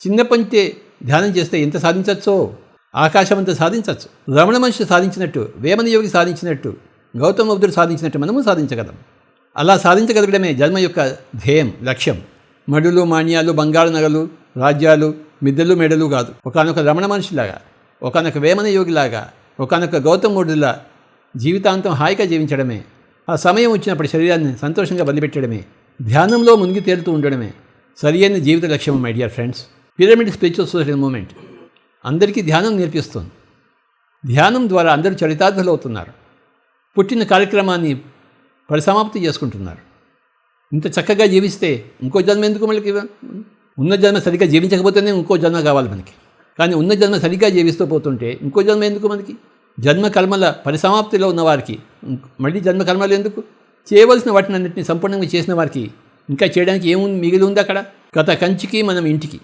చిన్నప్పటికే ధ్యానం చేస్తే ఎంత సాధించవచ్చో ఆకాశమంతా సాధించవచ్చు. రమణ మహర్షి సాధించినట్టు, వేమన యోగి సాధించినట్టు, గౌతమ బుద్ధుడు సాధించినట్టు మనము సాధించగలం. అలా సాధించగలగడమే జన్మ యొక్క ధ్యేయం, లక్ష్యం. మడులు, మాణ్యాలు, బంగారు నగలు, రాజ్యాలు, మిద్దెలు, మెడలు కాదు. ఒకనొక రమణ మహర్షిలాగా, ఒకనొక వేమన యోగిలాగా, ఒకనొక గౌతమ బుద్ధుడిలా జీవితాంతం హాయిగా జీవించడమే, ఆ సమయం వచ్చినప్పుడు శరీరాన్ని సంతోషంగా వదిలిపెట్టడమే, ధ్యానంలో మునిగి తేలుతూ ఉండడమే సరియైన జీవిత లక్ష్యం. My dear friends, pyramid spiritual society moment అందరికీ ధ్యానం నేర్పిస్తుంది. ధ్యానం ద్వారా అందరూ చరితార్థులు అవుతున్నారు. పుట్టిన కార్యక్రమాన్ని పరిసమాప్తి చేసుకుంటున్నారు. ఇంత చక్కగా జీవిస్తే ఇంకో జన్మ ఎందుకు? మనకి ఉన్న జన్మ సరిగ్గా జీవించకపోతేనే ఇంకో జన్మ కావాలి మనకి. కానీ ఉన్న జన్మ సరిగ్గా జీవిస్తూ పోతుంటే ఇంకో జన్మ ఎందుకు మనకి? జన్మ కర్మల పరిసమాప్తిలో ఉన్నవారికి మళ్ళీ జన్మ కర్మలు ఎందుకు? చేయవలసిన వాటిని అన్నింటినీ సంపూర్ణంగా చేసిన వారికి ఇంకా చేయడానికి ఏముంది, మిగిలి ఉంది అక్కడ? గత కంచికి మనం ఇంటికి.